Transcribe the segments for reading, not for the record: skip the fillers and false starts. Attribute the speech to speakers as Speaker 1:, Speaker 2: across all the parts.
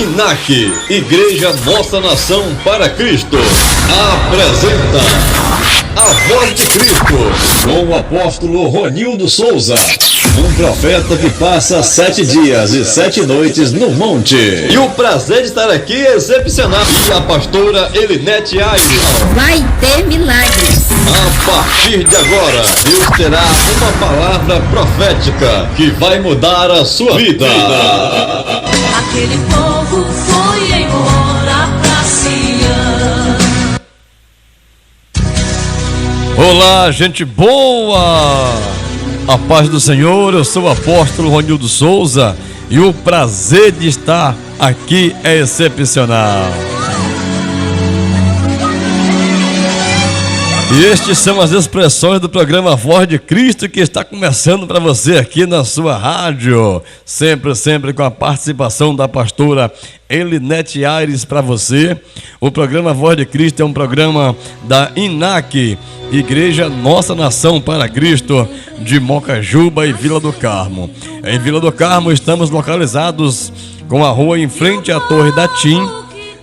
Speaker 1: INAC, Igreja Nossa Nação para Cristo, apresenta A Voz de Cristo, com o apóstolo Ronildo Souza, um profeta que passa 7 dias e 7 noites no monte. E o prazer de estar aqui é excepcional. E a pastora Elinete Aires.
Speaker 2: Vai ter milagres.
Speaker 1: A partir de agora, Deus terá uma palavra profética que vai mudar a sua vida.
Speaker 3: Aquele povo foi embora pra Sião.
Speaker 4: Olá, gente boa! A paz do Senhor, eu sou o apóstolo Ronildo Souza e o prazer de estar aqui é excepcional. E estas são as expressões do programa Voz de Cristo que está começando para você aqui na sua rádio. Sempre com a participação da pastora Elinete Aires para você. O programa Voz de Cristo é um programa da INAC, Igreja Nossa Nação para Cristo, de Mocajuba e Vila do Carmo. Em Vila do Carmo estamos localizados com a rua em frente à Torre da TIM.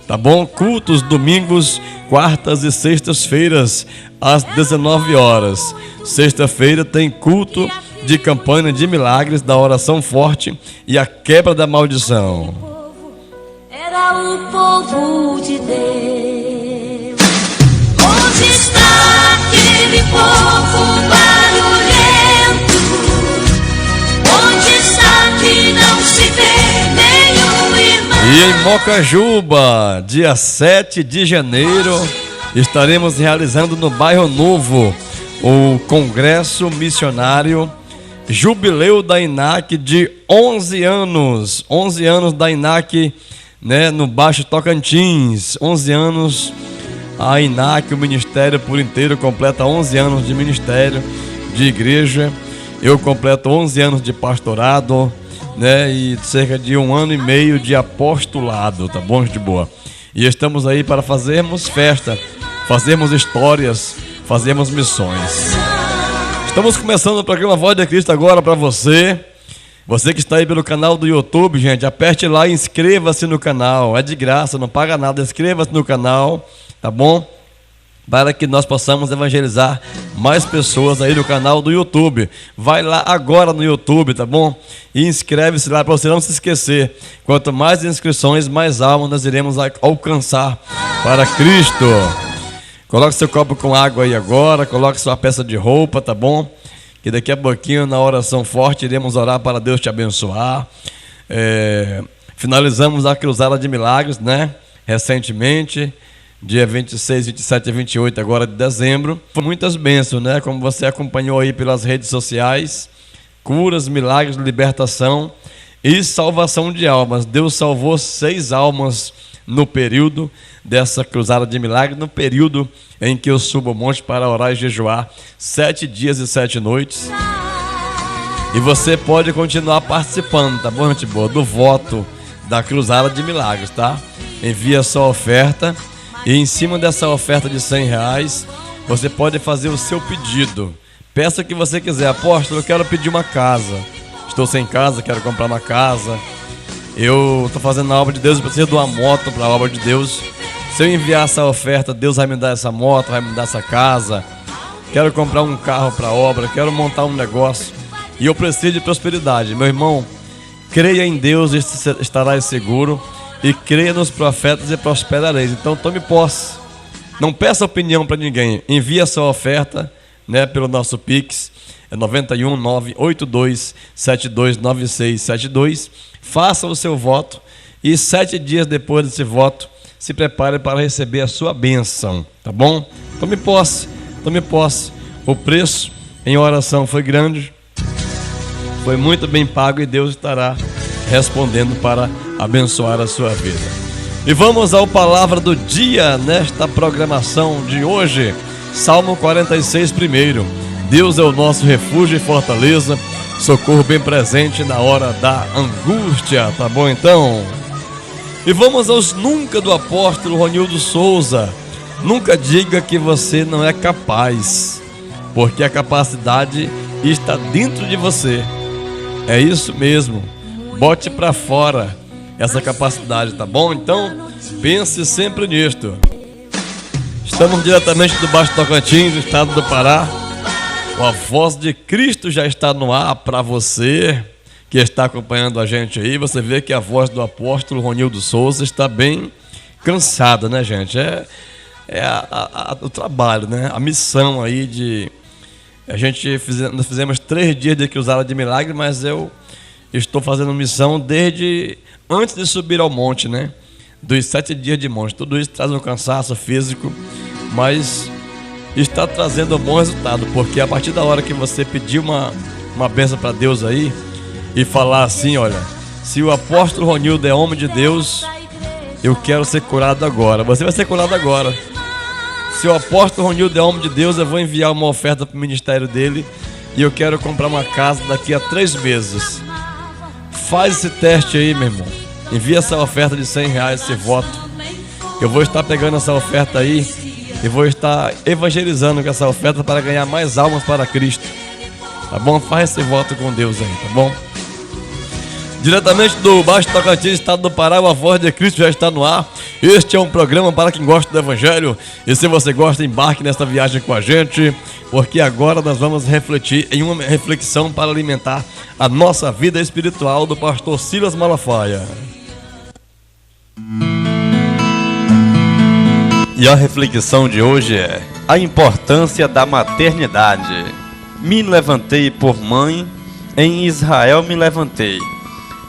Speaker 4: Tá bom? Cultos domingos, quartas e sextas-feiras, às 19 horas. Sexta-feira tem culto de campanha de milagres, da oração forte e a quebra da maldição.
Speaker 3: Era o povo de Deus. Onde está aquele povo barulhento? Onde está que não se vê nenhum irmão?
Speaker 4: E em Mocajuba, dia 7 de janeiro, estaremos realizando no Bairro Novo o Congresso Missionário Jubileu da INAC de 11 anos. 11 anos da INAC, né, no Baixo Tocantins. 11 anos a INAC, o ministério por inteiro, completa 11 anos de ministério, de igreja. Eu completo 11 anos de pastorado, né, e cerca de 1 ano e meio de apostolado, tá bom, de boa? E estamos aí para fazermos festa, fazermos histórias, fazermos missões. Estamos começando o programa Voz de Cristo agora para você. Você que está aí pelo canal do YouTube, gente, aperte lá e inscreva-se no canal. É de graça, não paga nada, inscreva-se no canal, tá bom? Para que nós possamos evangelizar mais pessoas aí no canal do YouTube. Vai lá agora no YouTube, tá bom? E inscreve-se lá para você não se esquecer. Quanto mais inscrições, mais almas nós iremos alcançar para Cristo. Coloque seu copo com água aí agora, coloque sua peça de roupa, tá bom? Que daqui a pouquinho, na oração forte, iremos orar para Deus te abençoar. Finalizamos a Cruzada de Milagres, né? Recentemente, dia 26, 27 e 28 agora de dezembro. Muitas bênçãos, né? Como você acompanhou aí pelas redes sociais. Curas, milagres, libertação e salvação de almas. Deus salvou 6 almas no período dessa Cruzada de Milagres, no período em que eu subo ao monte para orar e jejuar 7 dias e 7 noites. E você pode continuar participando, tá bom, gente boa? Do voto da Cruzada de Milagres, tá? Envia sua oferta. E em cima dessa oferta de R$100, você pode fazer o seu pedido. Peça o que você quiser. Apóstolo, eu quero pedir uma casa. Estou sem casa, quero comprar uma casa. Eu estou fazendo a obra de Deus, eu preciso de uma moto para a obra de Deus. Se eu enviar essa oferta, Deus vai me dar essa moto, vai me dar essa casa. Quero comprar um carro para a obra, quero montar um negócio. E eu preciso de prosperidade. Meu irmão, creia em Deus e estarás seguro. E creia nos profetas e prosperareis. Então tome posse. Não peça opinião para ninguém. Envie a sua oferta, né, pelo nosso Pix. É 91 982 729672. Faça o seu voto. E 7 dias depois desse voto, se prepare para receber a sua bênção. Tá bom? Tome posse. Tome posse. O preço em oração foi grande. Foi muito bem pago e Deus estará respondendo para abençoar a sua vida. E vamos ao palavra do dia nesta programação de hoje. Salmo 46 primeiro. Deus é o nosso refúgio e fortaleza, socorro bem presente na hora da angústia. Tá bom então? E vamos aos nunca do apóstolo Ronildo Souza. Nunca diga que você não é capaz, porque a capacidade está dentro de você. É isso mesmo. Bote para fora, essa capacidade, tá bom? Então, pense sempre nisto. Estamos diretamente do Baixo Tocantins, do estado do Pará. A Voz de Cristo já está no ar para você que está acompanhando a gente aí. Você vê que a voz do apóstolo Ronildo Souza está bem cansada, né, gente? O trabalho, né? A missão aí de... Nós fizemos 3 dias de Cruzada de Milagre, mas eu estou fazendo missão desde antes de subir ao monte, né? Dos 7 dias de monte. Tudo isso traz um cansaço físico, mas está trazendo um bom resultado, porque a partir da hora que você pedir uma bênção para Deus aí e falar assim, olha, se o apóstolo Ronildo é homem de Deus, eu quero ser curado agora. Você vai ser curado agora. Se o apóstolo Ronildo é homem de Deus, eu vou enviar uma oferta para o ministério dele e eu quero comprar uma casa daqui a 3 meses. Faz esse teste aí, meu irmão. Envia essa oferta de R$100, esse voto. Eu vou estar pegando essa oferta aí e vou estar evangelizando com essa oferta para ganhar mais almas para Cristo. Tá bom? Faz esse voto com Deus aí, tá bom? Diretamente do Baixo Tocantins, estado do Pará, a Voz de Cristo já está no ar. Este é um programa para quem gosta do Evangelho. E se você gosta, embarque nessa viagem com a gente, porque agora nós vamos refletir em uma reflexão para alimentar a nossa vida espiritual do pastor Silas Malafaia. E a reflexão de hoje é a importância da maternidade. Me levantei por mãe, em Israel me levantei.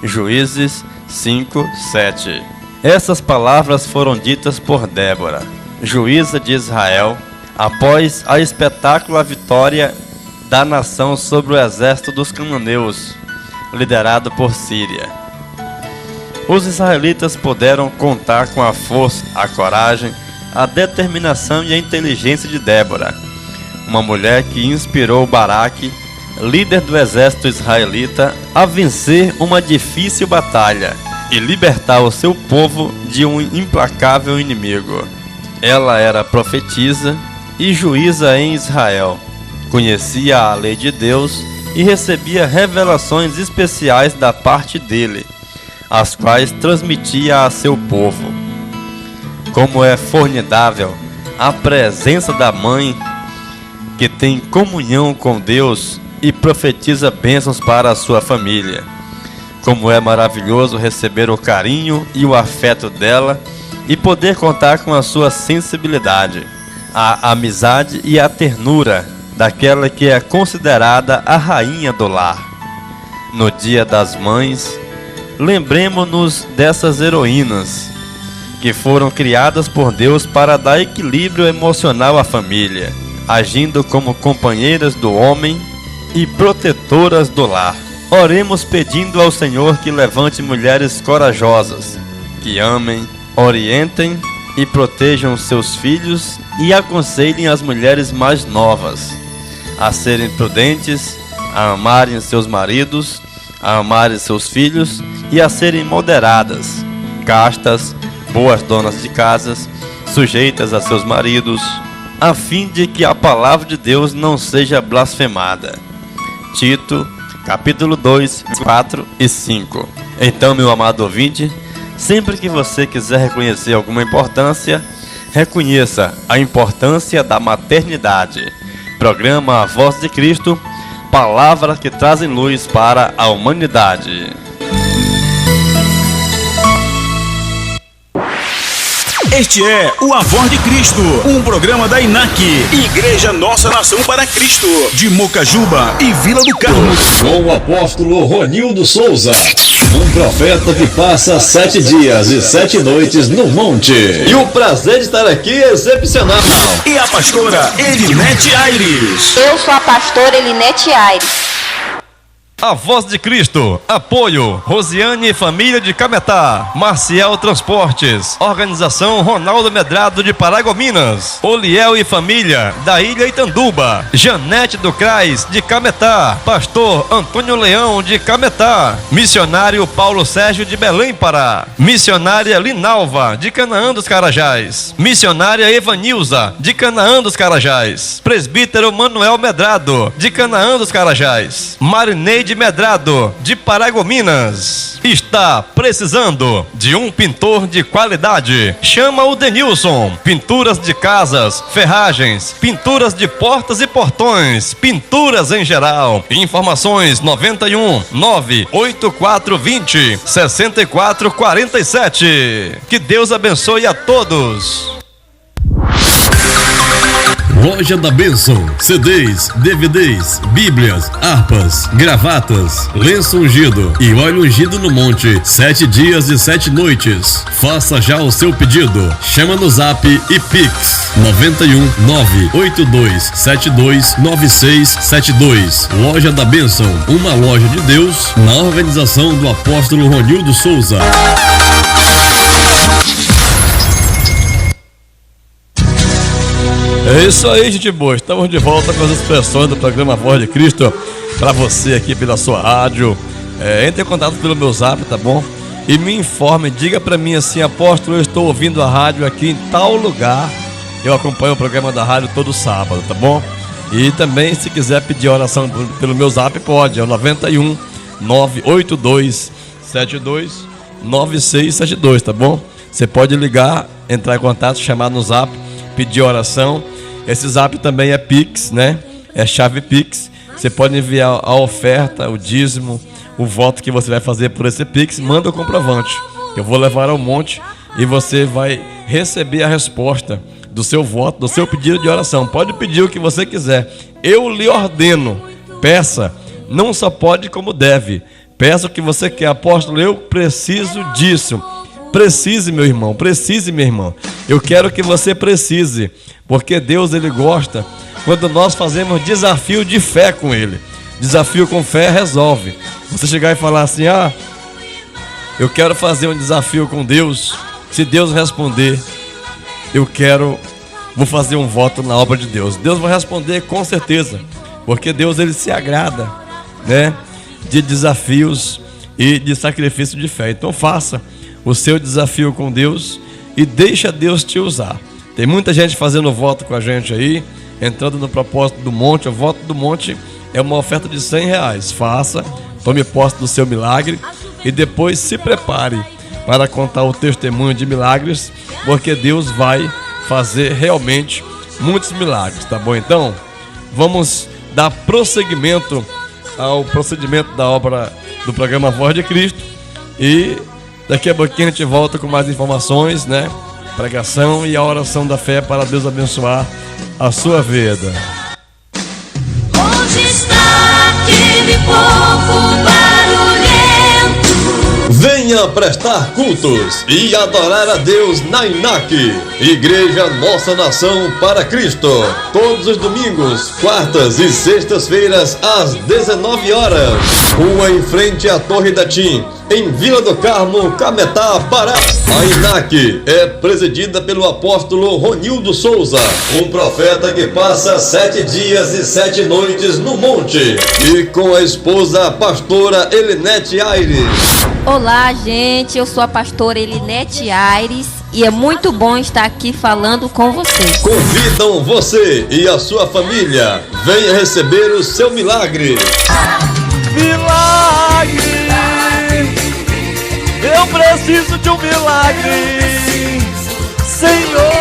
Speaker 4: Juízes 5:7. Essas palavras foram ditas por Débora, juíza de Israel, após a espetacular vitória da nação sobre o exército dos cananeus, liderado por Síria. Os israelitas puderam contar com a força, a coragem, a determinação e a inteligência de Débora, uma mulher que inspirou Baraque, líder do exército israelita, a vencer uma difícil batalha e libertar o seu povo de um implacável inimigo. Ela era profetisa e juíza em Israel, conhecia a lei de Deus e recebia revelações especiais da parte dele, as quais transmitia a seu povo. Como é formidável a presença da mãe que tem comunhão com Deus e profetiza bênçãos para a sua família. Como é maravilhoso receber o carinho e o afeto dela e poder contar com a sua sensibilidade, a amizade e a ternura daquela que é considerada a rainha do lar. No Dia das Mães, lembremos-nos dessas heroínas que foram criadas por Deus para dar equilíbrio emocional à família, agindo como companheiras do homem e protetoras do lar. Oremos pedindo ao Senhor que levante mulheres corajosas, que amem, orientem e protejam seus filhos e aconselhem as mulheres mais novas a serem prudentes, a amarem seus maridos, a amarem seus filhos e a serem moderadas, castas, boas donas de casas, sujeitas a seus maridos, a fim de que a palavra de Deus não seja blasfemada. Tito, capítulo 2, 4 e 5. Então, meu amado ouvinte, sempre que você quiser reconhecer alguma importância, reconheça a importância da maternidade. Programa A Voz de Cristo, palavras que trazem luz para a humanidade.
Speaker 5: Este é o A Voz de Cristo, um programa da INAC, Igreja Nossa Nação para Cristo, de Mocajuba e Vila do Carmo.
Speaker 1: Com o apóstolo Ronildo Souza, um profeta que passa 7 dias e 7 noites no monte.
Speaker 4: E o prazer de estar aqui é excepcional.
Speaker 5: E a pastora Elinete Aires.
Speaker 6: Eu sou a pastora Elinete Aires.
Speaker 4: A Voz de Cristo, apoio Rosiane e Família de Cametá, Marcial Transportes, Organização Ronaldo Medrado de Paragominas, Oliel e Família da Ilha Itanduba, Janete do Crais de Cametá, Pastor Antônio Leão de Cametá, Missionário Paulo Sérgio de Belém Pará, Missionária Linalva de Canaã dos Carajás, Missionária Evanilza de Canaã dos Carajás, Presbítero Manuel Medrado de Canaã dos Carajás, Marineide Medrado, de Paragominas, está precisando de um pintor de qualidade. Chama o Denilson. Pinturas de casas, ferragens, pinturas de portas e portões, pinturas em geral. Informações 91 98420 6447. Que Deus abençoe a todos.
Speaker 1: Loja da Bênção, CDs, DVDs, Bíblias, harpas, gravatas, lenço ungido e óleo ungido no monte, 7 dias e 7 noites. Faça já o seu pedido. Chama no Zap e Pix 91 98272 9672. Loja da Bênção, uma loja de Deus na organização do apóstolo Ronildo Souza.
Speaker 4: É isso aí, gente boa. Estamos de volta com as expressões do programa Voz de Cristo para você aqui pela sua rádio. Entre em contato pelo meu Zap, tá bom? E me informe, diga para mim assim: apóstolo, eu estou ouvindo a rádio aqui em tal lugar. Eu acompanho o programa da rádio todo sábado, tá bom? E também, se quiser pedir oração pelo meu Zap, pode. É o 91 982 72 9672, tá bom? Você pode ligar, entrar em contato, chamar no Zap, pedir oração. Esse Zap também é Pix, né? É chave Pix. Você pode enviar a oferta, o dízimo, o voto que você vai fazer por esse Pix. Manda o comprovante. Eu vou levar ao monte e você vai receber a resposta do seu voto, do seu pedido de oração. Pode pedir o que você quiser. Eu lhe ordeno. Peça. Não só pode como deve. Peça o que você quer. Apóstolo, eu preciso disso. Precise, meu irmão, precise, minha irmã. Eu quero que você precise, porque Deus, Ele gosta quando nós fazemos desafio de fé com Ele. Desafio com fé resolve. Você chegar e falar assim: eu quero fazer um desafio com Deus. Se Deus responder, vou fazer um voto na obra de Deus. Deus vai responder com certeza, porque Deus, Ele se agrada, né, de desafios e de sacrifício de fé. Então faça o seu desafio com Deus e deixa Deus te usar. Tem muita gente fazendo voto com a gente aí, entrando no propósito do monte. O voto do monte é uma oferta de R$100. Faça, tome posse do seu milagre e depois se prepare para contar o testemunho de milagres, porque Deus vai fazer realmente muitos milagres, tá bom? Então, vamos dar prosseguimento ao procedimento da obra do programa Voz de Cristo e daqui a pouquinho a gente volta com mais informações, né? Pregação e a oração da fé para Deus abençoar a sua vida.
Speaker 3: Onde está aquele povo barulhento?
Speaker 1: Venha prestar cultos e adorar a Deus na INAC, Igreja Nossa Nação para Cristo, todos os domingos, quartas e sextas-feiras às 19 horas. Rua em frente à Torre da TIM, em Vila do Carmo, Cametá, Pará. A INAC é presidida pelo apóstolo Ronildo Souza, um profeta que passa 7 dias e 7 noites no monte, e com a esposa, a pastora Elinete Aires.
Speaker 2: Olá, gente, eu sou a pastora Elinete Aires e é muito bom estar aqui falando com vocês.
Speaker 1: Convidam você e a sua família. Venha receber o seu milagre.
Speaker 4: Milagre! Eu preciso de um milagre, Senhor!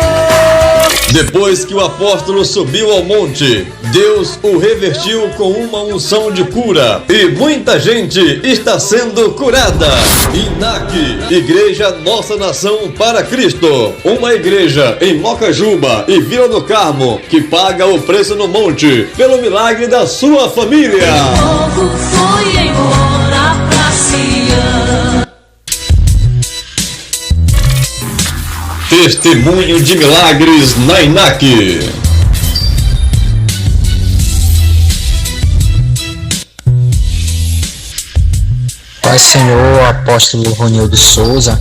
Speaker 1: Depois que o apóstolo subiu ao monte, Deus o revestiu com uma unção de cura e muita gente está sendo curada. INAC, Igreja Nossa Nação para Cristo, uma igreja em Mocajuba e Vila do Carmo que paga o preço no monte pelo milagre da sua família.
Speaker 3: O povo foi embora pra Sião.
Speaker 1: Testemunho de milagres na INAC.
Speaker 7: Pai Senhor, apóstolo Ronildo Souza,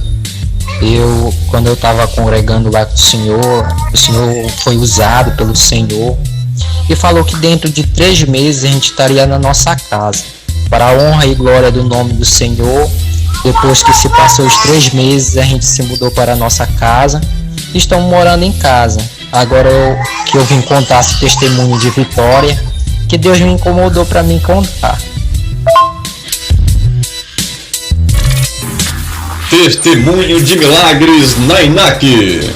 Speaker 7: quando eu estava congregando lá com o Senhor foi usado pelo Senhor e falou que dentro de 3 meses a gente estaria na nossa casa, para a honra e glória do nome do Senhor. Depois que se passou os 3 meses, a gente se mudou para a nossa casa e estamos morando em casa. Agora que eu vim contar esse testemunho de vitória, que Deus me incomodou para mim contar.
Speaker 1: Testemunho de milagres na INAC.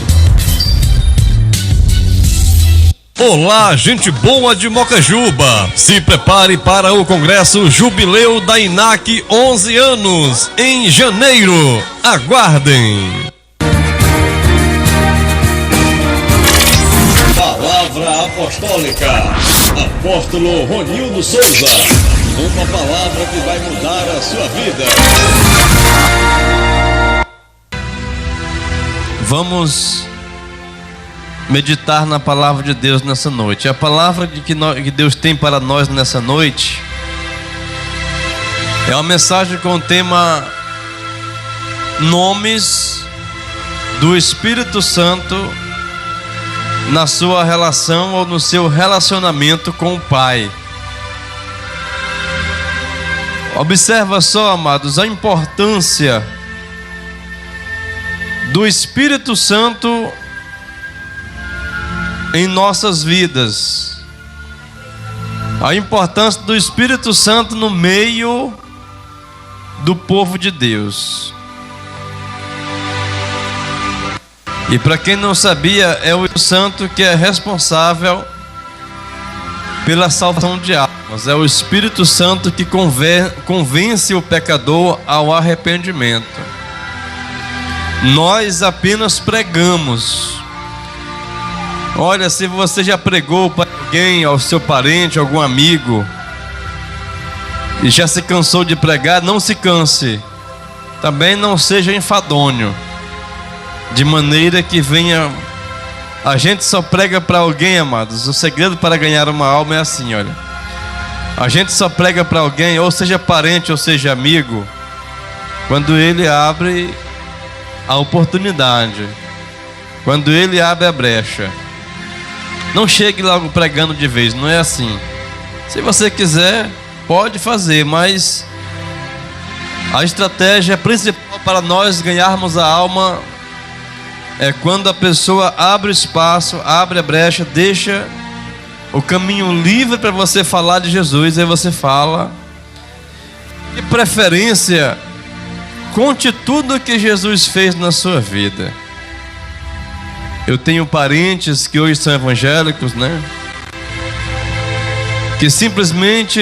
Speaker 4: Olá, gente boa de Mocajuba. Se prepare para o Congresso Jubileu da INAC 11 anos, em janeiro. Aguardem.
Speaker 1: Palavra Apostólica. Apóstolo Ronildo Souza. Uma palavra que vai mudar a sua vida.
Speaker 4: Vamos meditar na palavra de Deus nessa noite. A palavra que Deus tem para nós nessa noite é uma mensagem com o tema Nomes do Espírito Santo na sua relação ou no seu relacionamento com o Pai. Observa só, amados, a importância do Espírito Santo em nossas vidas. A importância do Espírito Santo no meio do povo de Deus. E para quem não sabia, é o Espírito Santo que é responsável pela salvação de almas. É o Espírito Santo que convence o pecador ao arrependimento. Nós apenas pregamos. Olha, se você já pregou para alguém, ao seu parente, algum amigo, e já se cansou de pregar, não se canse. Também não seja enfadonho, de maneira que venha. A gente só prega para alguém, amados. O segredo para ganhar uma alma é assim, olha. A gente só prega para alguém, ou seja parente, ou seja amigo, quando ele abre a oportunidade, quando ele abre a brecha. Não chegue logo pregando de vez, não é assim. Se você quiser, pode fazer, mas a estratégia principal para nós ganharmos a alma é quando a pessoa abre o espaço, abre a brecha, deixa o caminho livre para você falar de Jesus. Aí você fala. De preferência, conte tudo o que Jesus fez na sua vida. Eu tenho parentes que hoje são evangélicos, né? Que simplesmente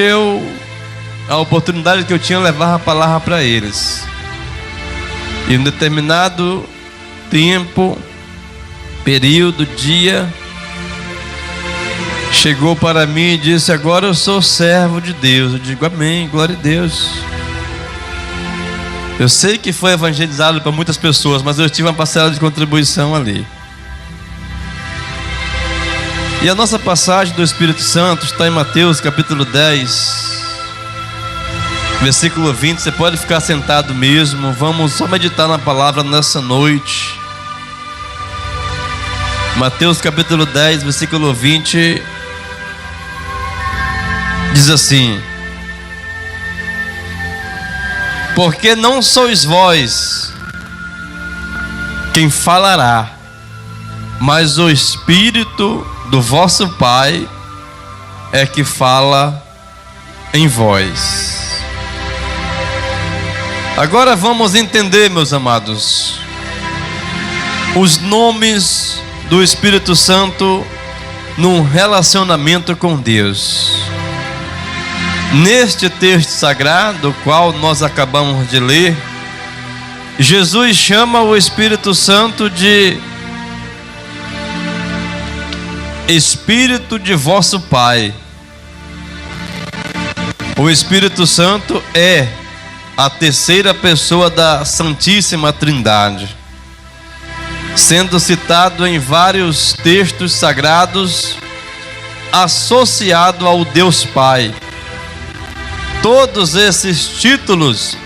Speaker 4: a oportunidade que eu tinha, levava a palavra para eles. E em um determinado tempo, período, dia, chegou para mim e disse: agora eu sou servo de Deus. Eu digo: amém, glória a Deus. Eu sei que foi evangelizado para muitas pessoas, mas eu tive uma parcela de contribuição ali. E a nossa passagem do Espírito Santo está em Mateus capítulo 10, versículo 20. Você pode ficar sentado mesmo. Vamos só meditar na palavra nessa noite. Mateus capítulo 10, versículo 20 diz assim: porque não sois vós quem falará, mas o Espírito do vosso Pai é que fala em vós. Agora vamos entender, meus amados, os nomes do Espírito Santo num relacionamento com Deus. Neste texto sagrado, qual nós acabamos de ler, Jesus chama o Espírito Santo de Espírito de vosso Pai. O Espírito Santo é a terceira pessoa da Santíssima Trindade, sendo citado em vários textos sagrados, associado ao Deus Pai. Todos esses títulos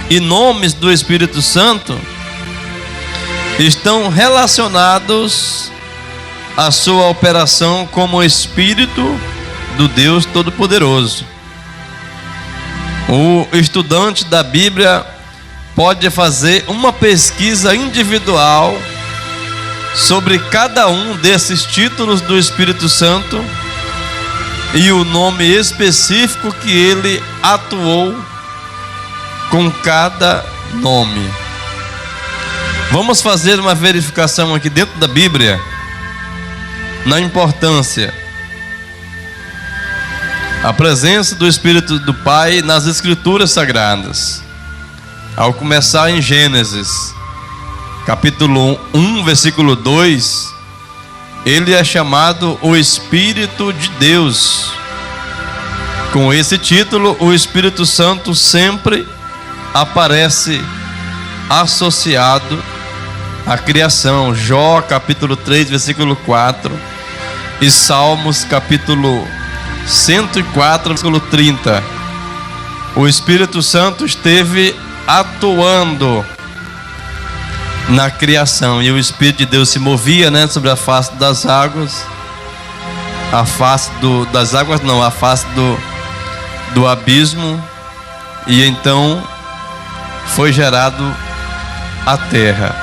Speaker 4: e nomes do Espírito Santo estão relacionados à sua operação como Espírito do Deus Todo-Poderoso. O estudante da Bíblia pode fazer uma pesquisa individual sobre cada um desses títulos do Espírito Santo e o nome específico que ele atuou com cada nome. Vamos fazer uma verificação aqui dentro da Bíblia na importância, a presença do Espírito do Pai nas Escrituras Sagradas. Ao começar em Gênesis, capítulo 1, versículo 2, ele é chamado o Espírito de Deus. Com esse título, o Espírito Santo sempre aparece associado à criação. Jó, capítulo 3, versículo 4, e Salmos, capítulo 104, versículo 30. O Espírito Santo esteve atuando na criação, e o Espírito de Deus se movia, sobre a face das águas, a face das águas não, a face do abismo, e então foi gerado a terra.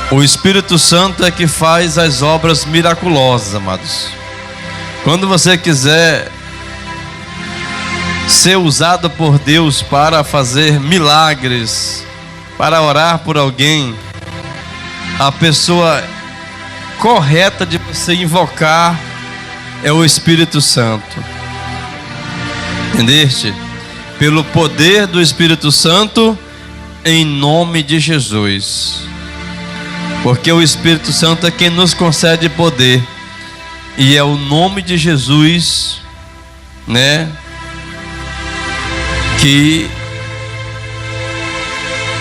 Speaker 4: O Espírito Santo é que faz as obras miraculosas, amados. Quando você quiser ser usado por Deus para fazer milagres, para orar por alguém, a pessoa correta de você invocar é o Espírito Santo. Entendeste? Pelo poder do Espírito Santo, em nome de Jesus. Porque o Espírito Santo é quem nos concede poder, e é o nome de Jesus, que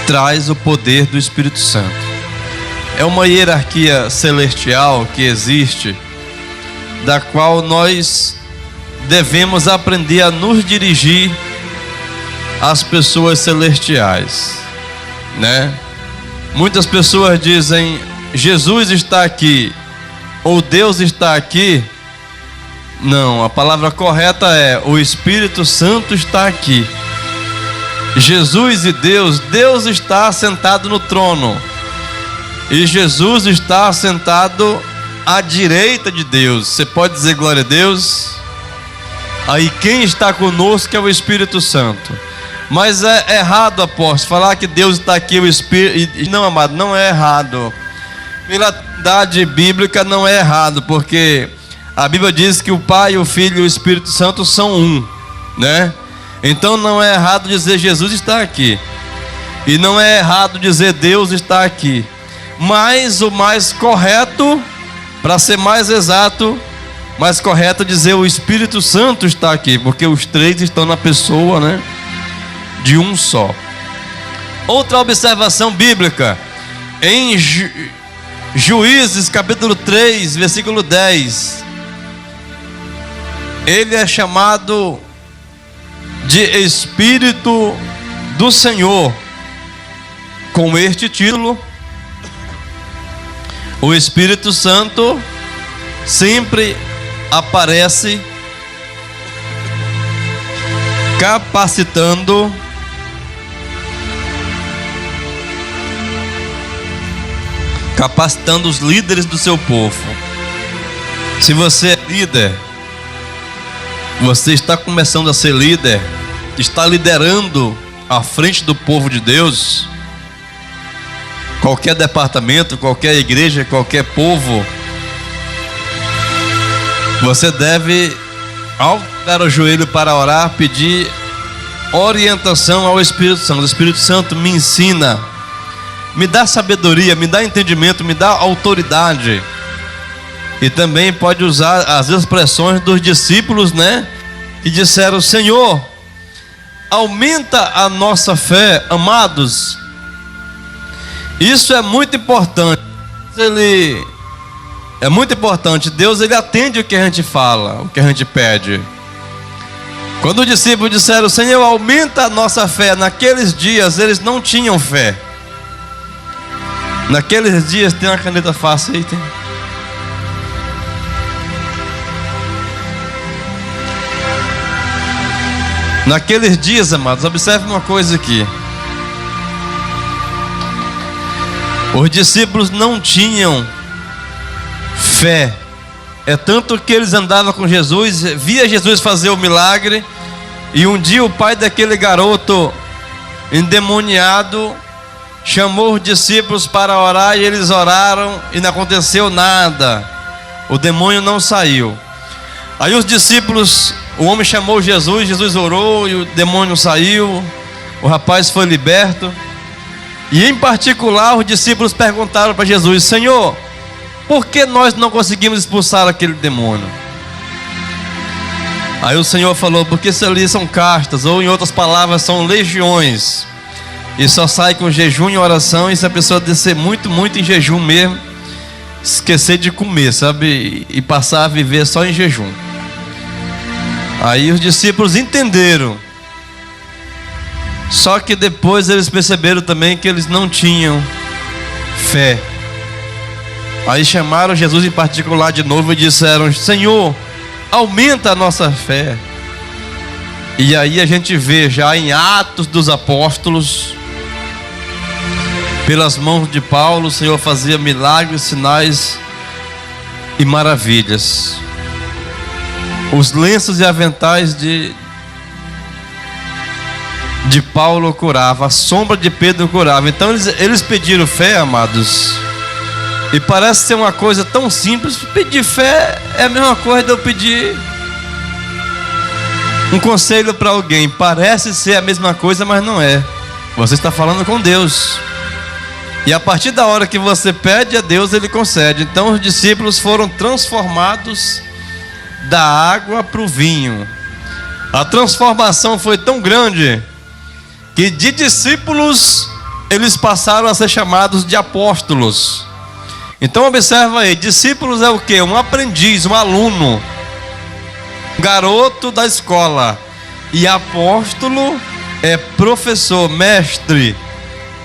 Speaker 4: traz o poder do Espírito Santo. É uma hierarquia celestial que existe, da qual nós devemos aprender a nos dirigir às pessoas celestiais, Muitas pessoas dizem: Jesus está aqui, ou Deus está aqui. Não, a palavra correta é: o Espírito Santo está aqui. Jesus e Deus está sentado no trono, e Jesus está sentado à direita de Deus. Você pode dizer glória a Deus? Aí quem está conosco é o Espírito Santo. Mas é errado, apóstolo, falar que Deus está aqui, o Espírito. Não, amado, não é errado. Pela verdade bíblica não é errado, porque a Bíblia diz que o Pai, o Filho e o Espírito Santo são um, Então não é errado dizer Jesus está aqui, e não é errado dizer Deus está aqui. Mas o mais correto, para ser mais exato, mais correto é dizer o Espírito Santo está aqui, porque os três estão na pessoa, de um só. Outra observação bíblica, em Juízes capítulo 3, versículo 10, ele é chamado de Espírito do Senhor. Com este título, o Espírito Santo sempre aparece capacitando os líderes do seu povo. Se você é líder, você está começando a ser líder, está liderando à frente do povo de Deus, qualquer departamento, qualquer igreja, qualquer povo, você deve, ao dar o joelho para orar, pedir orientação ao Espírito Santo. O Espírito Santo me ensina, me dá sabedoria, me dá entendimento, me dá autoridade. E também pode usar as expressões dos discípulos, que disseram: Senhor, aumenta a nossa fé. Amados, isso é muito importante. É muito importante. Deus, ele atende o que a gente fala, o que a gente pede. Quando os discípulos disseram: Senhor, aumenta a nossa fé, naqueles dias eles não tinham fé. Naqueles dias, tem uma caneta fácil aí? Tem? Naqueles dias, amados, observe uma coisa aqui. Os discípulos não tinham fé. É tanto que eles andavam com Jesus, via Jesus fazer o milagre, E um dia o pai daquele garoto endemoniado chamou os discípulos para orar e eles oraram e não aconteceu nada. O demônio não saiu. Aí os discípulos, o homem chamou Jesus, Jesus orou e o demônio saiu. O rapaz foi liberto. E em particular os discípulos perguntaram para Jesus: Senhor, por que nós não conseguimos expulsar aquele demônio? Aí o Senhor falou: porque se ali são castas, ou em outras palavras, são legiões. E só sai com jejum e oração. E se a pessoa descer muito em jejum mesmo, esquecer de comer, sabe? E passar a viver só em jejum. Aí os discípulos entenderam. Só que depois eles perceberam também que eles não tinham fé. Aí chamaram Jesus em particular de novo e disseram: Senhor, aumenta a nossa fé. E aí a gente vê já em Atos dos Apóstolos, pelas mãos de Paulo, o Senhor fazia milagres, sinais e maravilhas. Os lenços e aventais de Paulo curava, a sombra de Pedro curava. Então eles pediram fé, amados. E parece ser uma coisa tão simples. Pedir fé é a mesma coisa de eu pedir um conselho para alguém. Parece ser a mesma coisa, mas não é. Você está falando com Deus. E a partir da hora que você pede a Deus, Ele concede. Então os discípulos foram transformados da água para o vinho. A transformação foi tão grande que de discípulos eles passaram a ser chamados de apóstolos. Então observa aí, discípulos é o quê? Um aprendiz, um aluno, um garoto da escola. E apóstolo é professor, mestre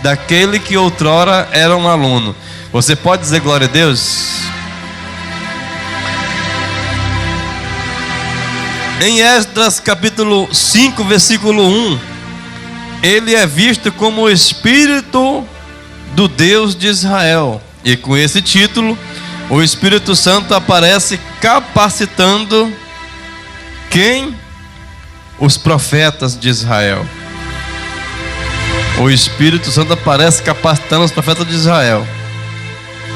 Speaker 4: daquele que outrora era um aluno. Você pode dizer glória a Deus? Em Esdras capítulo 5, versículo 1, ele é visto como o Espírito do Deus de Israel. E com esse título, o Espírito Santo aparece capacitando quem? Os profetas de Israel. O Espírito Santo aparece capacitando os profetas de Israel.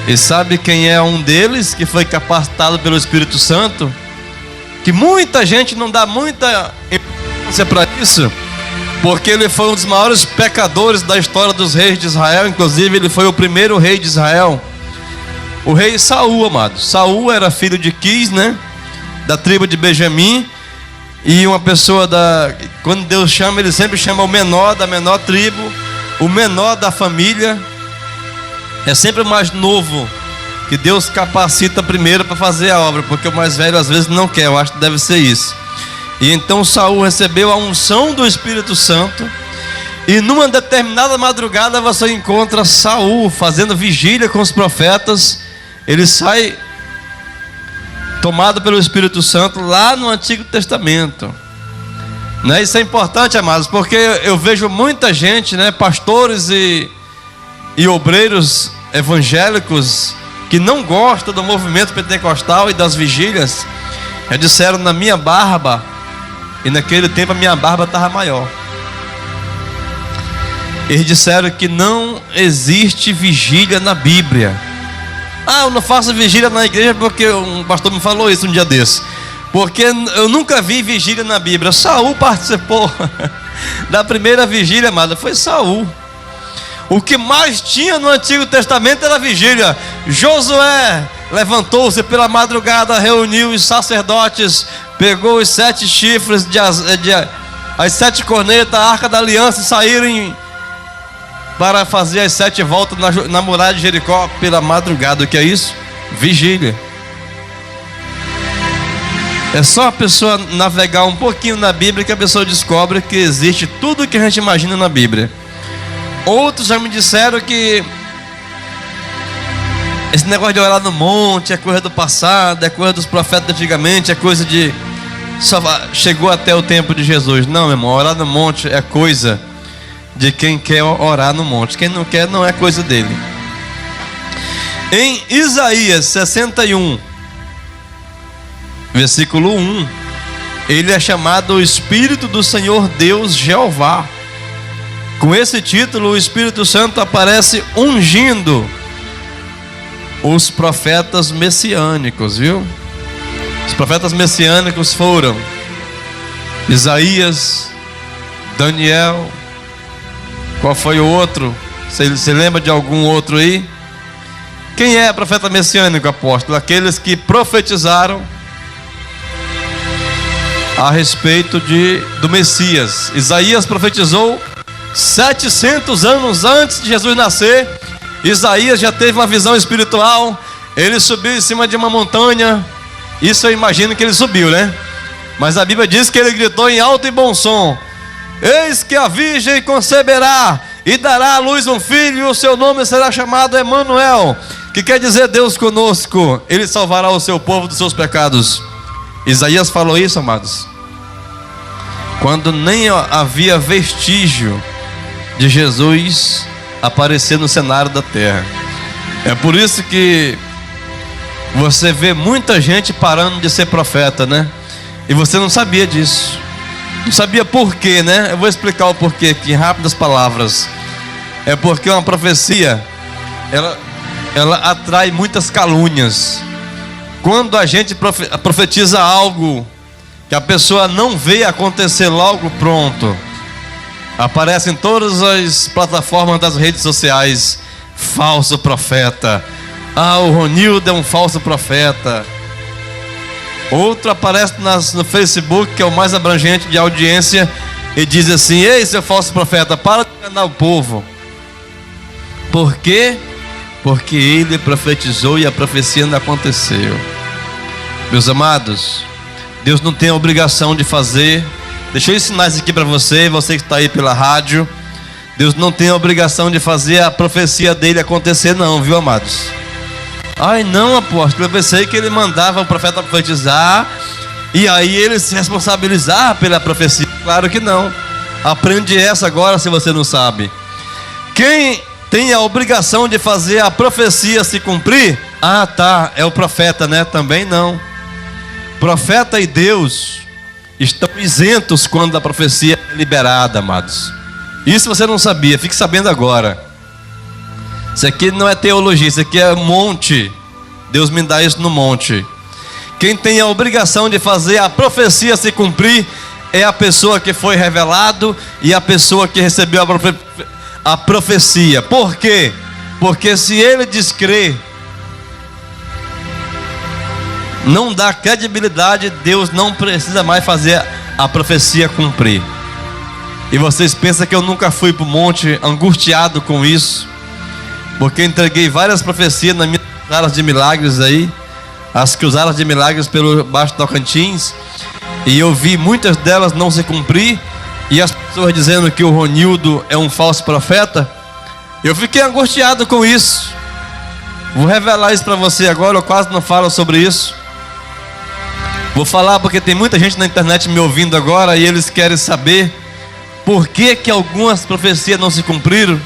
Speaker 4: E sabe quem é um deles que foi capacitado pelo Espírito Santo? Que muita gente não dá muita importância para isso, porque ele foi um dos maiores pecadores da história dos reis de Israel. Inclusive ele foi o primeiro rei de Israel, o rei Saul, amado. Saul era filho de Quis, né? Da tribo de Benjamim. E uma pessoa quando Deus chama, Ele sempre chama o menor da menor tribo, o menor da família. É sempre o mais novo que Deus capacita primeiro para fazer a obra, porque o mais velho às vezes não quer. Eu acho que deve ser isso. E então Saul recebeu a unção do Espírito Santo. E numa determinada madrugada você encontra Saul fazendo vigília com os profetas. Ele sai tomado pelo Espírito Santo lá no Antigo Testamento, né? Isso é importante, amados, porque eu vejo muita gente, né, pastores e obreiros evangélicos que não gostam do movimento pentecostal e das vigílias. Já disseram na minha barba, e naquele tempo a minha barba estava maior. Eles disseram que não existe vigília na Bíblia. Ah, eu não faço vigília na igreja porque um pastor me falou isso um dia desse. Porque eu nunca vi vigília na Bíblia. Saul participou da primeira vigília, amada. Foi Saul. O que mais tinha no Antigo Testamento era vigília. Josué levantou-se pela madrugada, reuniu os sacerdotes, pegou os 7 chifres, as 7 cornetas, a arca da aliança, e saíram para fazer as 7 voltas na muralha de Jericó pela madrugada. O que é isso? Vigília. É só a pessoa navegar um pouquinho na Bíblia que a pessoa descobre que existe tudo o que a gente imagina na Bíblia. Outros já me disseram que esse negócio de orar no monte é coisa do passado, é coisa dos profetas antigamente, é coisa de... só chegou até o tempo de Jesus. Não, meu irmão, orar no monte é coisa de quem quer orar no monte. Quem não quer, não é coisa dele. Em Isaías 61, versículo 1, ele é chamado o Espírito do Senhor Deus Jeová. Com esse título, o Espírito Santo aparece ungindo os profetas messiânicos, viu? Os profetas messiânicos foram Isaías, Daniel. Qual foi o outro? Você lembra de algum outro aí? Quem é profeta messiânico, apóstolo? Aqueles que profetizaram a respeito do Messias. Isaías profetizou 700 anos antes de Jesus nascer. Isaías já teve uma visão espiritual. Ele subiu em cima de uma montanha. Isso eu imagino que ele subiu, né? Mas a Bíblia diz que ele gritou em alto e bom som: eis que a virgem conceberá e dará à luz um filho, e o seu nome será chamado Emanuel, que quer dizer Deus conosco. Ele salvará o seu povo dos seus pecados. Isaías falou isso, amados, quando nem havia vestígio de Jesus aparecer no cenário da terra. É por isso que você vê muita gente parando de ser profeta, né? E você não sabia disso. Não sabia por quê, né? Eu vou explicar o porquê aqui em rápidas palavras. É porque uma profecia, ela atrai muitas calúnias. Quando a gente profetiza algo que a pessoa não vê acontecer logo pronto, aparece em todas as plataformas das redes sociais: falso profeta. O Ronildo é um falso profeta. Outro aparece no Facebook, que é o mais abrangente de audiência, e diz assim: ei, seu falso profeta, para de enganar o povo. Por quê? Porque ele profetizou e a profecia não aconteceu. Meus amados, Deus não tem a obrigação de fazer. Deixa eu ensinar isso aqui para você que está aí pela rádio. Deus não tem a obrigação de fazer a profecia dele acontecer, não, viu, amados? Ai, não, apóstolo, eu pensei que ele mandava o profeta profetizar e aí ele se responsabilizar pela profecia. Claro que não. Aprende essa agora, se você não sabe. Quem tem a obrigação de fazer a profecia se cumprir? É o profeta, né? Também não. Profeta e Deus estão isentos quando a profecia é liberada, amados. Isso você não sabia, fique sabendo agora. Isso aqui não é teologia, isso aqui é monte. Deus me dá isso no monte. Quem tem a obrigação de fazer a profecia se cumprir é a pessoa que foi revelado e a pessoa que recebeu a profecia. Por quê? Porque se ele descrer, não dá credibilidade, Deus não precisa mais fazer a profecia cumprir. E vocês pensam que eu nunca fui para o monte angustiado com isso? Porque eu entreguei várias profecias nas minhas alas de milagres aí, as que usaram de milagres pelo Baixo Tocantins, e eu vi muitas delas não se cumprir, e as pessoas dizendo que o Ronildo é um falso profeta. Eu fiquei angustiado com isso. Vou revelar isso para você agora, eu quase não falo sobre isso. Vou falar porque tem muita gente na internet me ouvindo agora e eles querem saber por que algumas profecias não se cumpriram.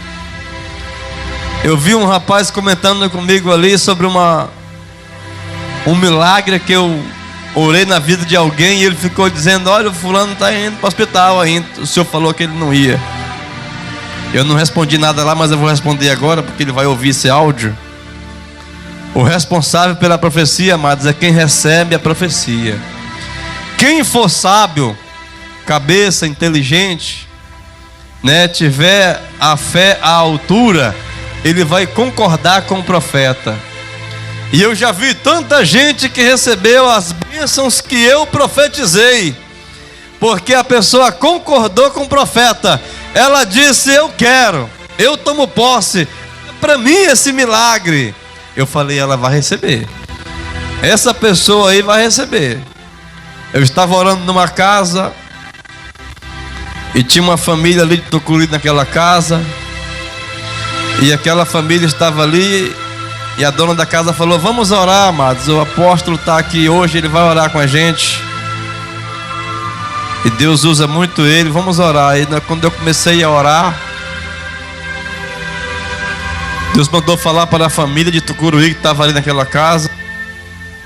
Speaker 4: Eu vi um rapaz comentando comigo ali sobre um milagre que eu orei na vida de alguém, e ele ficou dizendo: olha, o fulano está indo para o hospital ainda, o senhor falou que ele não ia. Eu não respondi nada lá, mas eu vou responder agora, porque ele vai ouvir esse áudio. O responsável pela profecia, amados, é quem recebe a profecia. Quem for sábio, cabeça, inteligente, né, tiver a fé à altura, ele vai concordar com o profeta. E eu já vi tanta gente que recebeu as bênçãos que eu profetizei, porque a pessoa concordou com o profeta. Ela disse: eu quero, eu tomo posse, para mim esse milagre. Eu falei: ela vai receber, essa pessoa aí vai receber. Eu estava orando numa casa e tinha uma família ali de Tucuruí naquela casa, e aquela família estava ali, e a dona da casa falou: vamos orar, amados, o apóstolo está aqui hoje, ele vai orar com a gente, e Deus usa muito ele, vamos orar. E quando eu comecei a orar, Deus mandou falar para a família de Tucuruí que estava ali naquela casa.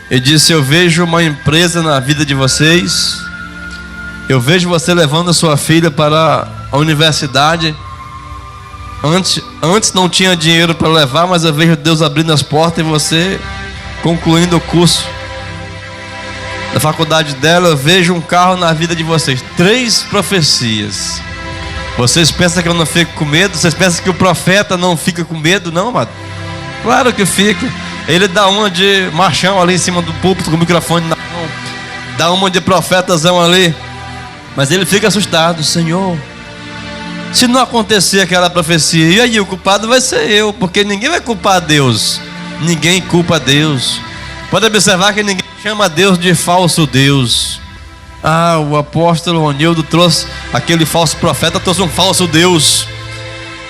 Speaker 4: Ele disse: eu vejo uma empresa na vida de vocês, Eu vejo você levando a sua filha para a universidade. Antes não tinha dinheiro para levar, mas eu vejo Deus abrindo as portas e você concluindo o curso da faculdade dela. Eu vejo um carro na vida de vocês. 3 profecias. Vocês pensam que eu não fico com medo? Vocês pensam que o profeta não fica com medo? Não, amado. Claro que fica. Ele dá uma de machão ali em cima do púlpito com o microfone na mão. Dá uma de profetazão ali. Mas ele fica assustado. Senhor, se não acontecer aquela profecia, e aí o culpado vai ser eu, porque ninguém vai culpar Deus. Ninguém culpa Deus. Pode observar que ninguém chama Deus de falso Deus. Ah, o apóstolo Ronildo trouxe aquele falso profeta, trouxe um falso Deus.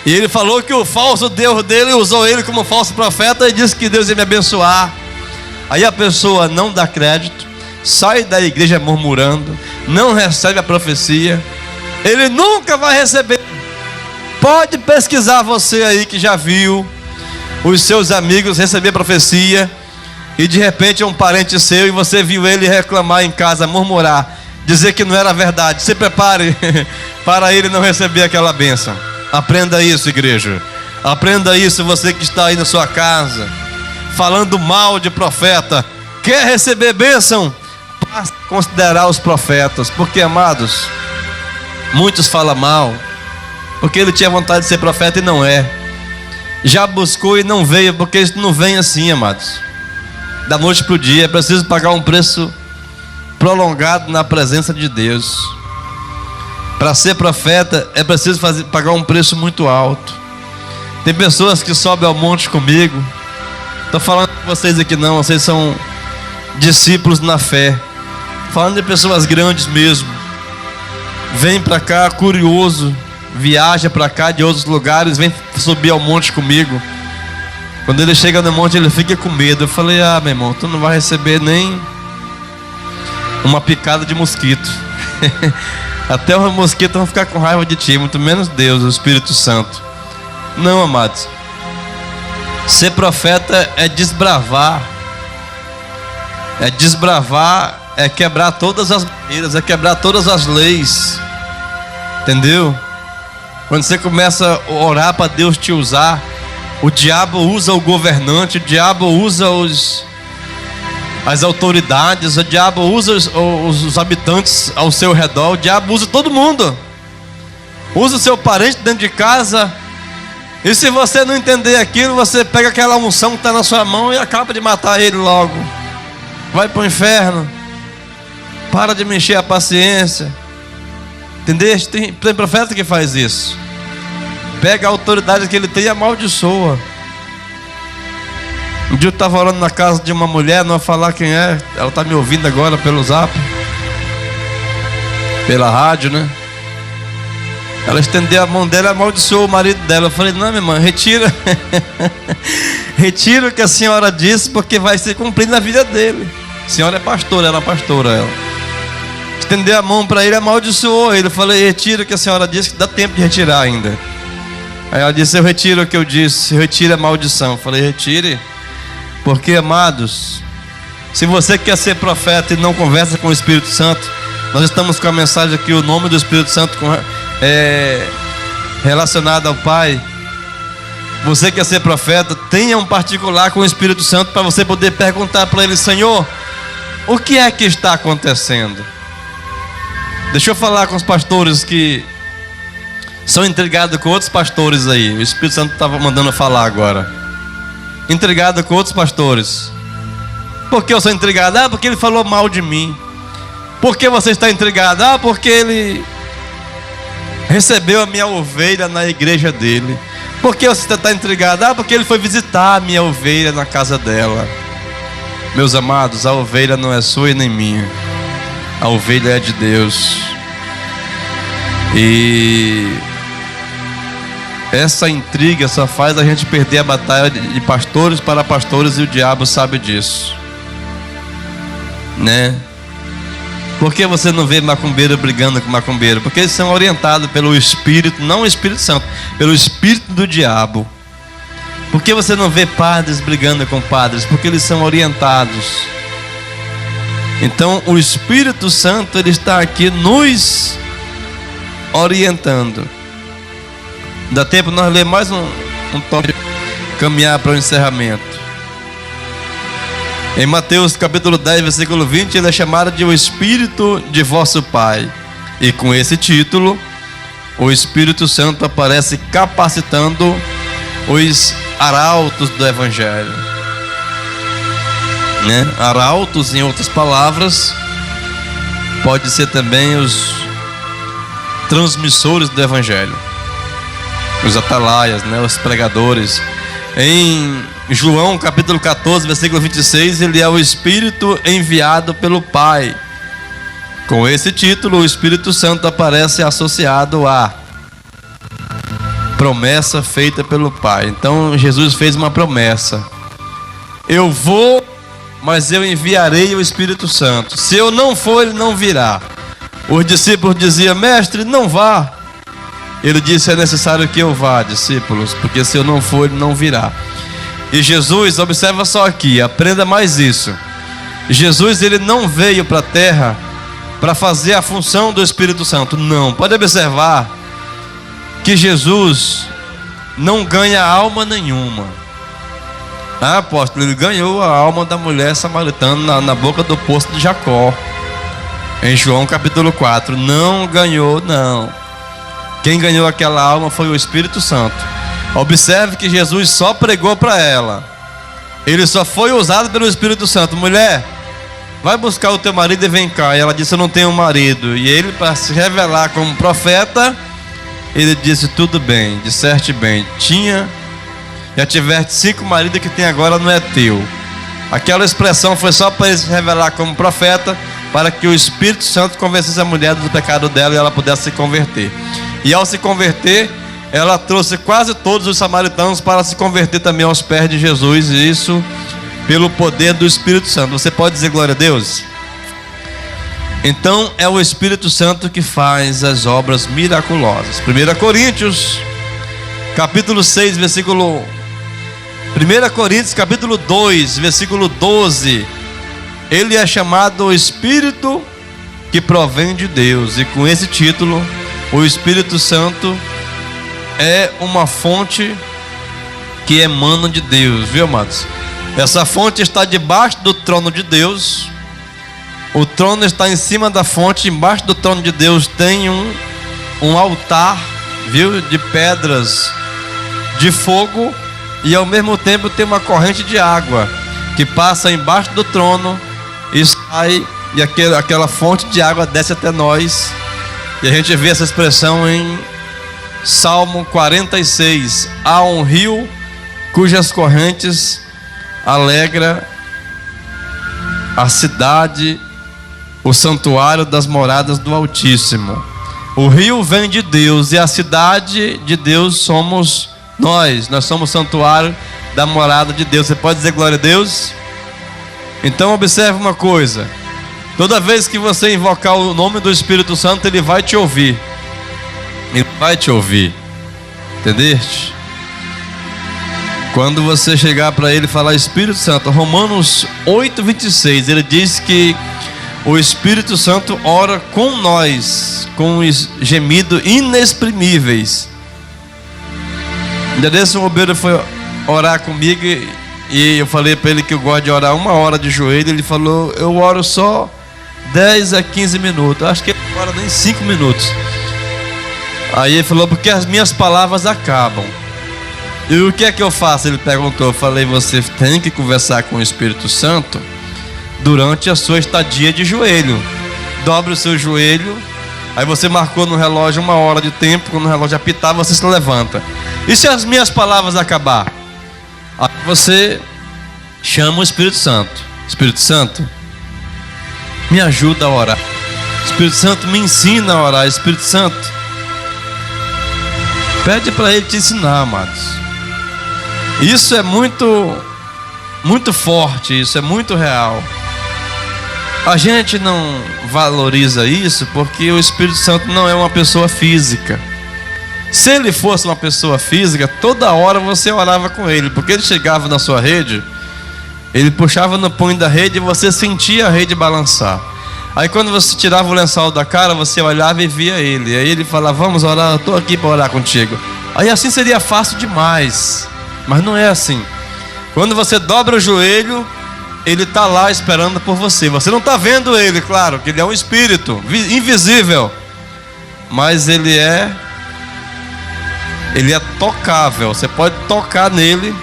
Speaker 4: E ele falou que o falso Deus dele usou ele como falso profeta e disse que Deus ia me abençoar. Aí a pessoa não dá crédito, sai da igreja murmurando, não recebe a profecia. Ele nunca vai receber. Pode pesquisar você aí que já viu os seus amigos receber profecia e de repente é um parente seu e você viu ele reclamar em casa, murmurar, dizer que não era verdade. Se prepare para ele não receber aquela bênção. Aprenda isso, igreja. Aprenda isso, você que está aí na sua casa falando mal de profeta. Quer receber bênção? Passe a considerar os profetas. Porque, amados, muitos falam mal porque ele tinha vontade de ser profeta e não é. Já buscou e não veio, porque isso não vem assim, amados. Da noite para o dia. É preciso pagar um preço prolongado na presença de Deus. Para ser profeta é preciso pagar um preço muito alto. Tem pessoas que sobem ao monte comigo. Estou falando com vocês aqui não, vocês são discípulos na fé. Falando de pessoas grandes mesmo. Vem para cá curioso, viaja para cá de outros lugares, vem subir ao monte comigo. Quando ele chega no monte ele fica com medo. Eu falei, meu irmão, tu não vai receber nem uma picada de mosquito. Até os mosquitos vão ficar com raiva de ti, muito menos Deus, o Espírito Santo. Não, amados. Ser profeta é desbravar. É desbravar, é quebrar todas as barreiras, é quebrar todas as leis. Entendeu? Quando você começa a orar para Deus te usar, o diabo usa o governante, o diabo usa as autoridades, o diabo usa os habitantes ao seu redor, o diabo usa todo mundo. Usa o seu parente dentro de casa. E se você não entender aquilo, você pega aquela unção que está na sua mão e acaba de matar ele logo. Vai para o inferno. Para de mexer a paciência. Entendeu? Tem profeta que faz isso. Pega a autoridade que ele tem e amaldiçoa. Um dia eu estava orando na casa de uma mulher, não vou falar quem é, ela está me ouvindo agora pelo zap, pela rádio, né? Ela estendeu a mão dela e amaldiçoou o marido dela. Eu falei, não, minha irmã, retira. Retira o que a senhora disse, porque vai se cumprir na vida dele. A senhora é pastora, ela é pastora, ela. Estendeu a mão para ele e amaldiçoou ele. Eu falei, retira o que a senhora disse, que dá tempo de retirar ainda. Aí ela disse, eu retiro o que eu disse, retira a maldição. Eu falei, retire. Porque, amados, se você quer ser profeta e não conversa com o Espírito Santo, nós estamos com a mensagem aqui, o nome do Espírito Santo relacionado ao Pai. Você quer ser profeta, tenha um particular com o Espírito Santo para você poder perguntar para ele, Senhor, o que é que está acontecendo? Deixa eu falar com os pastores que são intrigados com outros pastores aí. O Espírito Santo estava mandando falar agora. Intrigado com outros pastores. Por que eu sou intrigado? Porque ele falou mal de mim. Por que você está intrigado? Porque ele recebeu a minha ovelha na igreja dele. Por que você está intrigado? Porque ele foi visitar a minha ovelha na casa dela. Meus amados, a ovelha não é sua e nem minha. A ovelha é de Deus. E essa intriga só faz a gente perder a batalha de pastores para pastores, e o diabo sabe disso, né? Por que você não vê macumbeiro brigando com macumbeiro? Porque eles são orientados pelo Espírito, não o Espírito Santo, pelo Espírito do diabo. Por que você não vê padres brigando com padres? Porque eles são orientados. Então o Espírito Santo, ele está aqui nos orientando. Dá tempo nós ler mais um tópico, caminhar para o encerramento. Em Mateus capítulo 10, versículo 20, ele é chamado de o Espírito de vosso Pai. E com esse título, o Espírito Santo aparece capacitando os arautos do Evangelho, né? Arautos, em outras palavras, pode ser também os transmissores do Evangelho, os atalaias, né? Os pregadores. Em João capítulo 14, versículo 26, ele é o Espírito enviado pelo Pai. Com esse título, o Espírito Santo aparece associado a promessa feita pelo Pai. Então Jesus fez uma promessa: eu vou, mas eu enviarei o Espírito Santo. Se eu não for, ele não virá. Os discípulos diziam: mestre, não vá. Ele disse: é necessário que eu vá, discípulos, porque se eu não for, ele não virá. E Jesus, observa só aqui, aprenda mais isso. Jesus, ele não veio para a terra para fazer a função do Espírito Santo. Não, pode observar que Jesus não ganha alma nenhuma. Ah, apóstolo, ele ganhou a alma da mulher samaritana na boca do poço de Jacó, em João capítulo 4. Não ganhou, não. Quem ganhou aquela alma foi o Espírito Santo. Observe que Jesus só pregou para ela. Ele só foi usado pelo Espírito Santo. Mulher, vai buscar o teu marido e vem cá. E ela disse: eu não tenho marido. E ele, para se revelar como profeta, ele disse: tudo bem, disseste bem. Já tiveste 5 maridos, que tem agora não é teu. Aquela expressão foi só para ele se revelar como profeta, para que o Espírito Santo convencesse a mulher do pecado dela e ela pudesse se converter. E ao se converter, ela trouxe quase todos os samaritanos para se converter também aos pés de Jesus. E isso pelo poder do Espírito Santo. Você pode dizer glória a Deus? Então é o Espírito Santo que faz as obras miraculosas. 1 Coríntios capítulo 6, versículo 1 Coríntios capítulo 2, versículo 12. Ele é chamado o Espírito que provém de Deus. E com esse título, o Espírito Santo é uma fonte que emana de Deus, viu, amados? Essa fonte está debaixo do trono de Deus. O trono está em cima da fonte. Embaixo do trono de Deus tem um altar, viu, de pedras de fogo. E ao mesmo tempo tem uma corrente de água que passa embaixo do trono e sai, e aquela fonte de água desce até nós. E a gente vê essa expressão em Salmo 46. Há um rio cujas correntes alegra a cidade, o santuário das moradas do Altíssimo. O rio vem de Deus e a cidade de Deus somos nós. Nós somos o santuário da morada de Deus. Você pode dizer glória a Deus? Então observe uma coisa: toda vez que você invocar o nome do Espírito Santo, ele vai te ouvir. Ele vai te ouvir. Entendeste? Quando você chegar para ele e falar Espírito Santo, Romanos 8:26, ele diz que o Espírito Santo ora com nós, com os gemidos inexprimíveis. Um dia desse, um obreiro foi orar comigo e eu falei para ele que eu gosto de orar 1 hora de joelho. Ele falou: eu oro só 10 a 15 minutos. Acho que ele não ora nem 5 minutos. Aí ele falou: porque as minhas palavras acabam. E o que é que eu faço? Ele perguntou. Eu falei: você tem que conversar com o Espírito Santo durante a sua estadia de joelho. Dobre o seu joelho. Aí você marcou no relógio 1 hora de tempo. Quando o relógio apitar, você se levanta. E se as minhas palavras acabar? Aí você chama o Espírito Santo. Espírito Santo, me ajuda a orar. Espírito Santo, me ensina a orar. Espírito Santo, pede para ele te ensinar, amados. Isso é muito forte, isso é muito real. A gente não valoriza isso porque o Espírito Santo não é uma pessoa física. Se ele fosse uma pessoa física, toda hora você orava com ele, porque ele chegava na sua rede, Ele puxava no punho da rede e você sentia a rede balançar. Aí quando você tirava o lençol da cara, você olhava e via ele. Aí ele falava, vamos orar, eu estou aqui para orar contigo. Aí assim seria fácil demais. Mas não é assim. Quando você dobra o joelho, ele está lá esperando por você. Você não está vendo ele, claro, que ele é um espírito invisível. Mas ele é tocável. Você pode tocar nele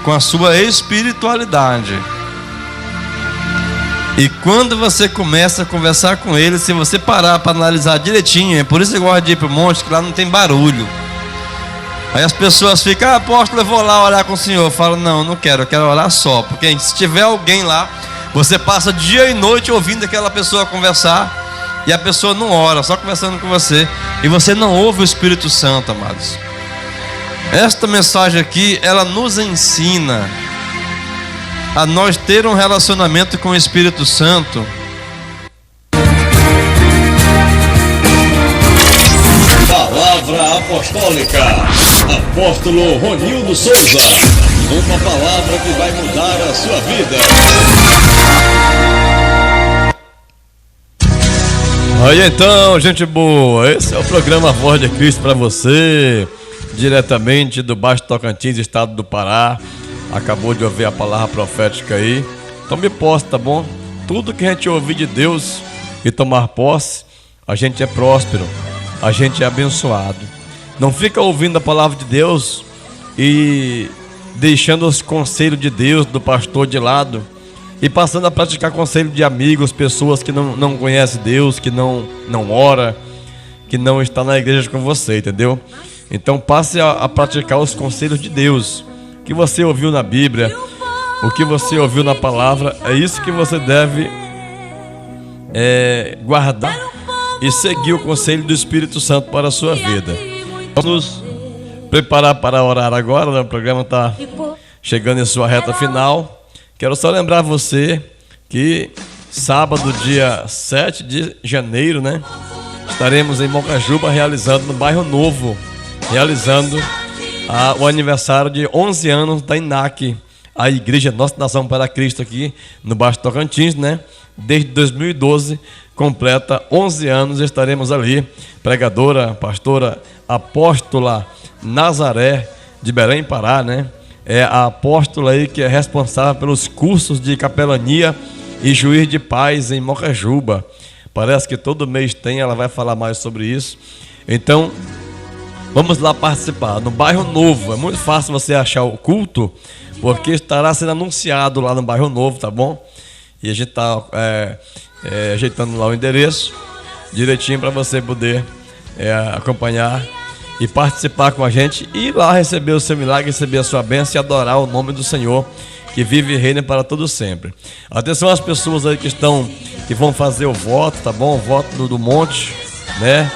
Speaker 4: com a sua espiritualidade. E quando você começa a conversar com ele, se você parar para analisar direitinho, é por isso que eu gosto de ir para o monte, que lá não tem barulho. Aí as pessoas ficam, apóstolo, eu vou lá orar com o senhor. Eu falo, não, não quero, eu quero orar só. Porque se tiver alguém lá, você passa dia e noite ouvindo aquela pessoa conversar, e a pessoa não ora, só conversando com você, e você não ouve o Espírito Santo, amados. Esta mensagem aqui, ela nos ensina a nós ter um relacionamento com o Espírito Santo.
Speaker 1: Palavra apostólica, apóstolo Ronildo Souza. Uma palavra que vai mudar a sua vida.
Speaker 4: Aí então, gente boa, esse é o programa Voz de Cristo para você, diretamente do Baixo Tocantins, estado do Pará. Acabou de ouvir a palavra profética aí. Tome posse, tá bom? Tudo que a gente ouvir de Deus e tomar posse, a gente é próspero, a gente é abençoado. Não fica ouvindo a palavra de Deus e deixando os conselhos de Deus, do pastor, de lado, e passando a praticar conselho de amigos, pessoas que não conhecem Deus, que não ora, que não está na igreja com você, entendeu? Então passe a praticar os conselhos de Deus. O que você ouviu na Bíblia, o que você ouviu na palavra, é isso que você deve guardar e seguir o conselho do Espírito Santo para a sua vida. Vamos nos preparar para orar agora, né? O programa está chegando em sua reta final. Quero só lembrar você que sábado, dia 7 de janeiro, né, estaremos em Mocajuba realizando no Bairro Novo, realizando o aniversário de 11 anos da INAC, a Igreja Nossa Nação para Cristo aqui no Baixo Tocantins, né? Desde 2012, completa 11 anos, estaremos ali. Pregadora, pastora, apóstola Nazaré de Belém, Pará, né? É a apóstola aí que é responsável pelos cursos de capelania e juiz de paz em Mocajuba. Parece que todo mês tem, ela vai falar mais sobre isso. Então, vamos lá participar no Bairro Novo. É muito fácil você achar o culto, porque estará sendo anunciado lá no Bairro Novo, tá bom? E a gente está ajeitando lá o endereço direitinho para você poder acompanhar e participar com a gente, e ir lá receber o seu milagre, receber a sua bênção e adorar o nome do Senhor, que vive e reina para todo sempre. Atenção às pessoas aí que vão fazer o voto, tá bom? O voto do monte, né?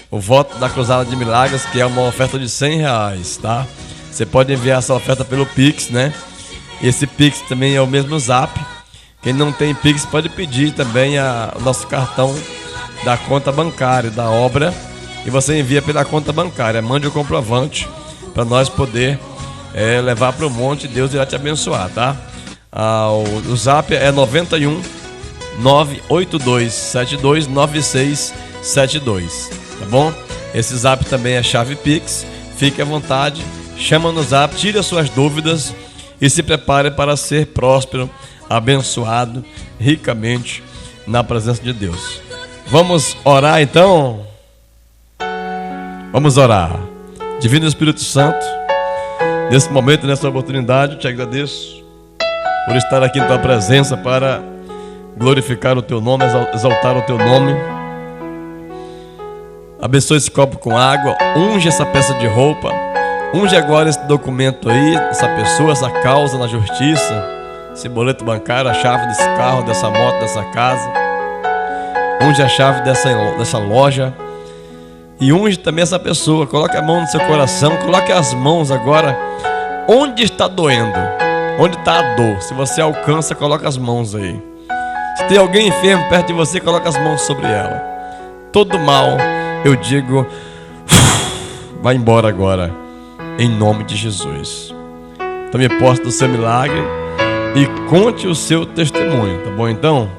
Speaker 4: O voto da Cruzada de Milagres, que é uma oferta de R$100, tá? Você pode enviar essa oferta pelo Pix, né? Esse Pix também é o mesmo Zap. Quem não tem Pix pode pedir também o nosso cartão da conta bancária da obra, e você envia pela conta bancária. Mande o comprovante para nós poder levar para o monte, e Deus irá te abençoar, tá? O Zap é 91 982 72 9672. Tá bom? Esse Zap também é chave Pix. Fique à vontade, chama no Zap, tire as suas dúvidas e se prepare para ser próspero, abençoado ricamente na presença de Deus. Vamos orar então? Vamos orar. Divino Espírito Santo, nesse momento, nessa oportunidade, eu te agradeço por estar aqui em tua presença para glorificar o teu nome, exaltar o teu nome. Abençoe esse copo com água, unge essa peça de roupa, unge agora esse documento aí, essa pessoa, essa causa na justiça, esse boleto bancário, a chave desse carro, dessa moto, dessa casa. Unge a chave dessa loja e unge também essa pessoa. Coloque a mão no seu coração, coloque as mãos agora onde está doendo, onde está a dor. Se você alcança, coloque as mãos aí. Se tem alguém enfermo perto de você, coloque as mãos sobre ela. Todo mal, eu digo, vai embora agora, em nome de Jesus. Tome posse do seu milagre, e conte o seu testemunho, tá bom então?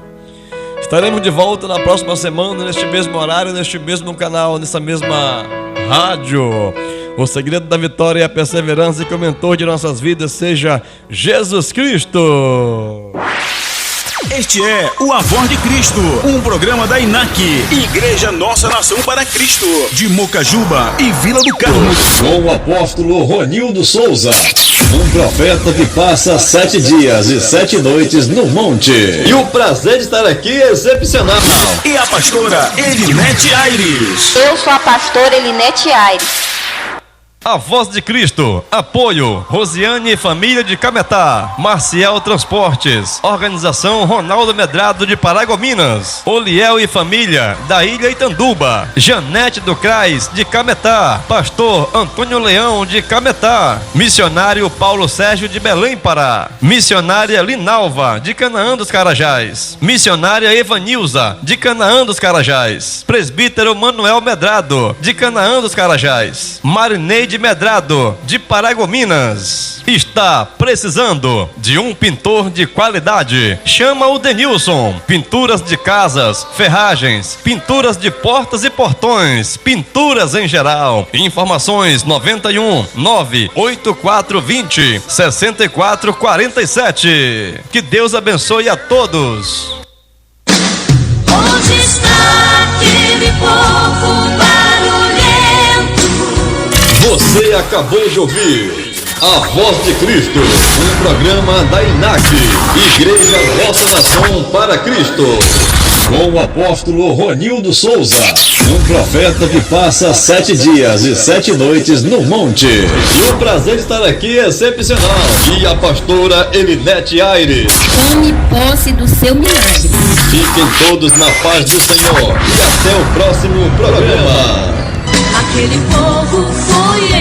Speaker 4: Estaremos de volta na próxima semana, neste mesmo horário, neste mesmo canal, nessa mesma rádio. O segredo da vitória é a perseverança, e que o mentor de nossas vidas seja Jesus Cristo.
Speaker 5: Este é o A Voz de Cristo, um programa da INAC, Igreja Nossa Nação para Cristo, de Mocajuba e Vila do Carmo.
Speaker 1: Com o apóstolo Ronildo Souza, um profeta que passa 7 dias e 7 noites no monte.
Speaker 8: E o prazer de estar aqui é excepcional.
Speaker 5: E a pastora Elinete Aires.
Speaker 6: Eu sou a pastora Elinete Aires.
Speaker 4: A Voz de Cristo, apoio Rosiane e família de Cametá, Marcial Transportes, Organização Ronaldo Medrado de Paragominas, Oliel e família da Ilha Itanduba, Janete do Crais de Cametá, Pastor Antônio Leão de Cametá, Missionário Paulo Sérgio de Belém Pará, Missionária Linalva de Canaã dos Carajás, Missionária Evanilza de Canaã dos Carajás, Presbítero Manuel Medrado de Canaã dos Carajás, Marineide Medrado de Paragominas. Está precisando de um pintor de qualidade? Chama o Denilson. Pinturas de casas, ferragens, pinturas de portas e portões, pinturas em geral. Informações 91 98420 6447. Que Deus abençoe a todos.
Speaker 3: Onde está aquele povo barulhento?
Speaker 1: Você acabou de ouvir A Voz de Cristo, um programa da INAC, Igreja Nossa Nação para Cristo, com o apóstolo Ronildo Souza, um profeta que passa 7 dias e 7 noites no monte.
Speaker 8: E o prazer de estar aqui é excepcional.
Speaker 1: E a pastora Elinete Aires.
Speaker 2: Tome posse do seu milagre.
Speaker 1: Fiquem todos na paz do Senhor e até o próximo programa.
Speaker 3: Aquele povo foi